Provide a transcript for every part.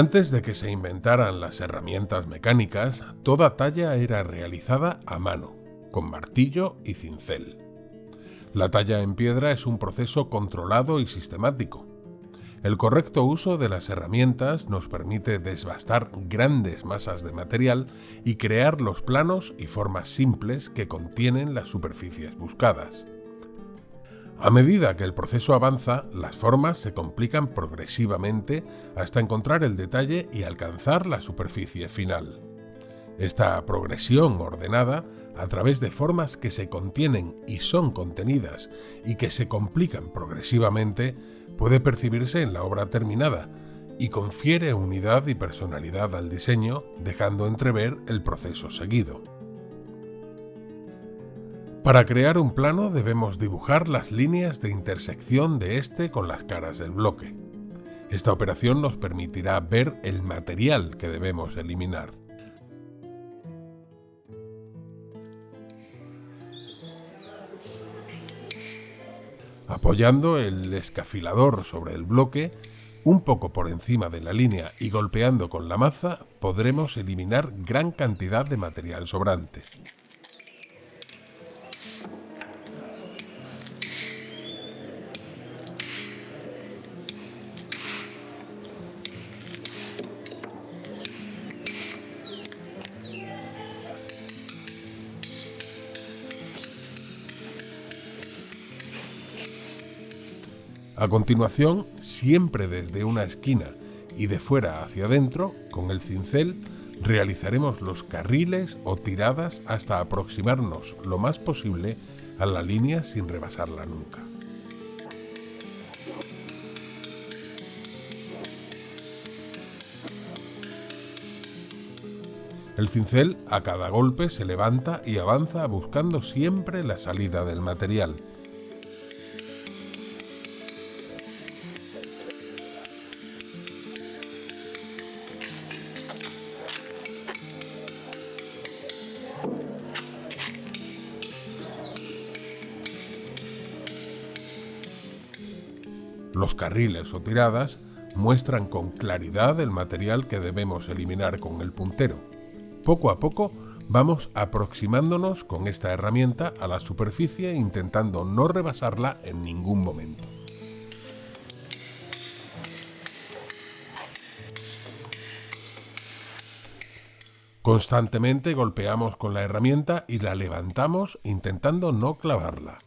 Antes de que se inventaran las herramientas mecánicas, toda talla era realizada a mano, con martillo y cincel. La talla en piedra es un proceso controlado y sistemático. El correcto uso de las herramientas nos permite desbastar grandes masas de material y crear los planos y formas simples que contienen las superficies buscadas. A medida que el proceso avanza, las formas se complican progresivamente hasta encontrar el detalle y alcanzar la superficie final. Esta progresión ordenada, a través de formas que se contienen y son contenidas y que se complican progresivamente, puede percibirse en la obra terminada y confiere unidad y personalidad al diseño, dejando entrever el proceso seguido. Para crear un plano debemos dibujar las líneas de intersección de este con las caras del bloque. Esta operación nos permitirá ver el material que debemos eliminar. Apoyando el escafilador sobre el bloque, un poco por encima de la línea y golpeando con la maza, podremos eliminar gran cantidad de material sobrante. A continuación, siempre desde una esquina y de fuera hacia adentro, con el cincel, realizaremos los carriles o tiradas hasta aproximarnos lo más posible a la línea sin rebasarla nunca. El cincel a cada golpe se levanta y avanza buscando siempre la salida del material. Los carriles o tiradas muestran con claridad el material que debemos eliminar con el puntero. Poco a poco vamos aproximándonos con esta herramienta a la superficie intentando no rebasarla en ningún momento. Constantemente golpeamos con la herramienta y la levantamos intentando no clavarla,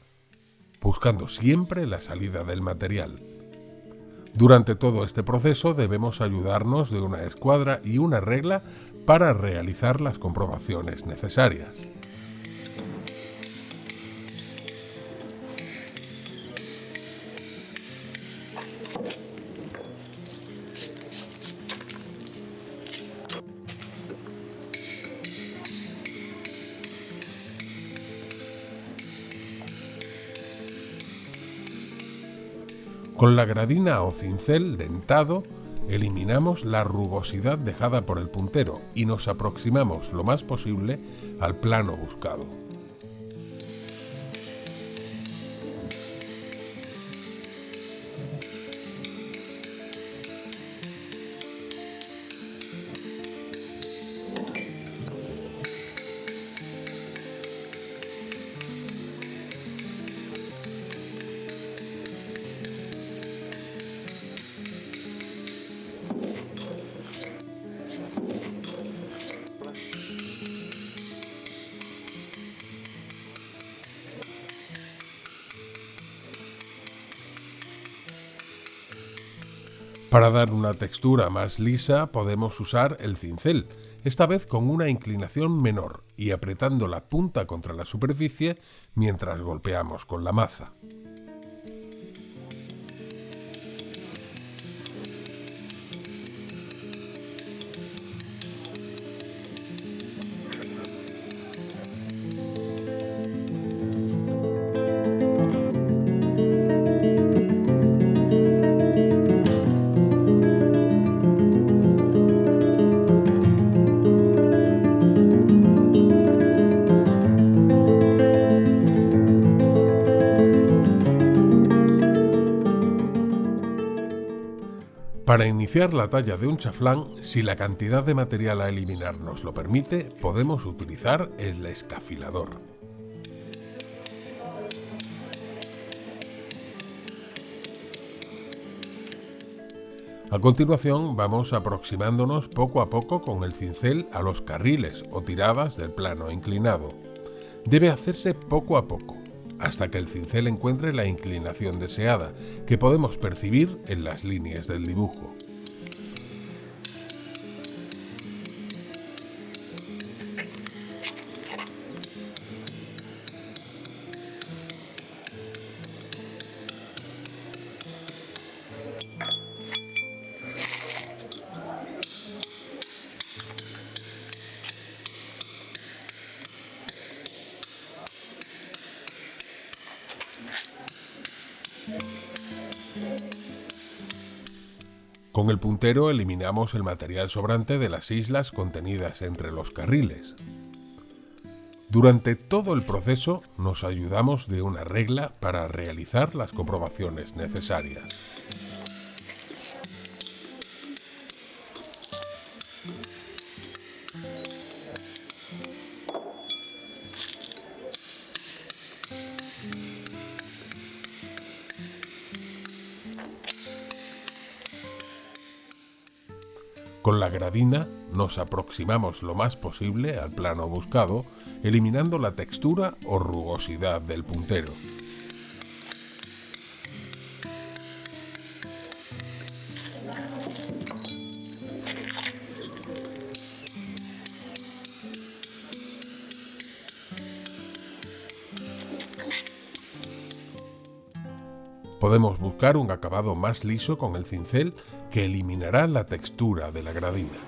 buscando siempre la salida del material. Durante todo este proceso debemos ayudarnos de una escuadra y una regla para realizar las comprobaciones necesarias. Con la gradina o cincel dentado, eliminamos la rugosidad dejada por el puntero y nos aproximamos lo más posible al plano buscado. Para dar una textura más lisa podemos usar el cincel, esta vez con una inclinación menor y apretando la punta contra la superficie mientras golpeamos con la maza. Para iniciar la talla de un chaflán, si la cantidad de material a eliminar nos lo permite, podemos utilizar el escafilador. A continuación, vamos aproximándonos poco a poco con el cincel a los carriles o tiradas del plano inclinado. Debe hacerse poco a poco, hasta que el cincel encuentre la inclinación deseada, que podemos percibir en las líneas del dibujo. Con el puntero eliminamos el material sobrante de las islas contenidas entre los carriles. Durante todo el proceso nos ayudamos de una regla para realizar las comprobaciones necesarias. Con la gradina nos aproximamos lo más posible al plano buscado, eliminando la textura o rugosidad del puntero. Podemos buscar un acabado más liso con el cincel que eliminará la textura de la gradina.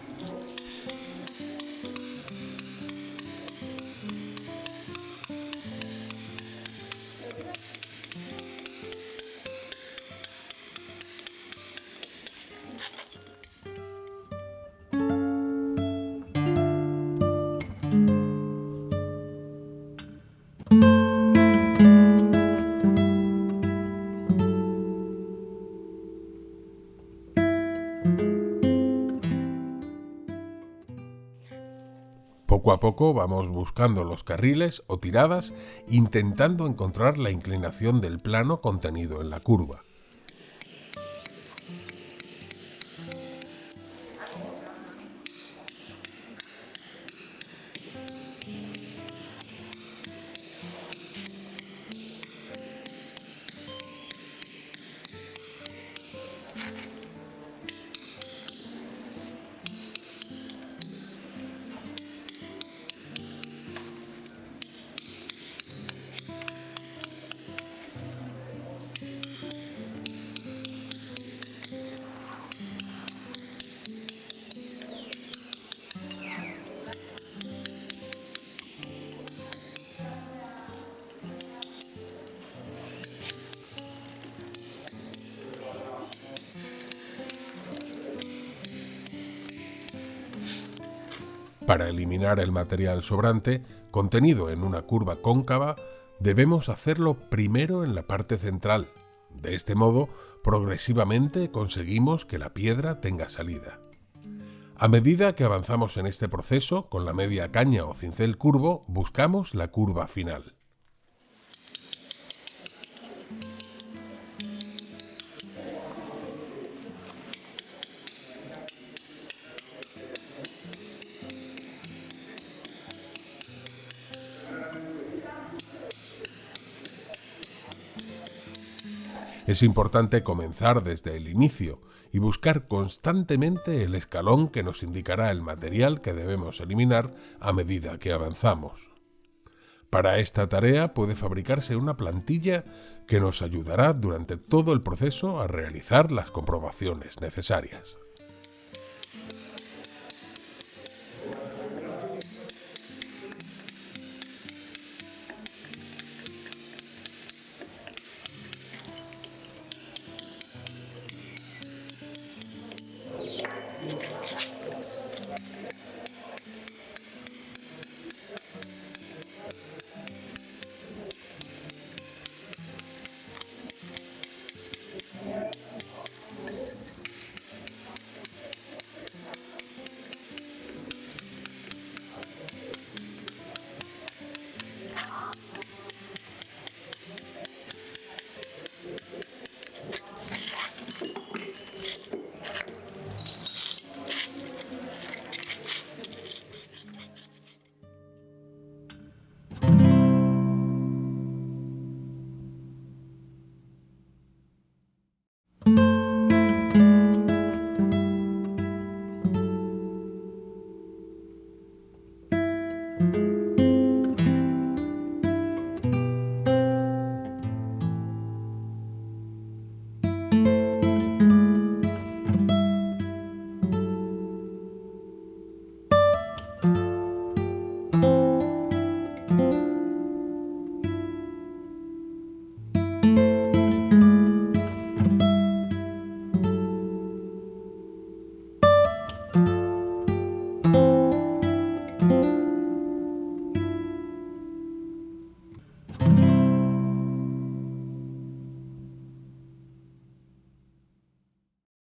Poco a poco vamos buscando los carriles o tiradas, intentando encontrar la inclinación del plano contenido en la curva. Para eliminar el material sobrante, contenido en una curva cóncava, debemos hacerlo primero en la parte central. De este modo, progresivamente conseguimos que la piedra tenga salida. A medida que avanzamos en este proceso, con la media caña o cincel curvo, buscamos la curva final. Es importante comenzar desde el inicio y buscar constantemente el escalón que nos indicará el material que debemos eliminar a medida que avanzamos. Para esta tarea puede fabricarse una plantilla que nos ayudará durante todo el proceso a realizar las comprobaciones necesarias.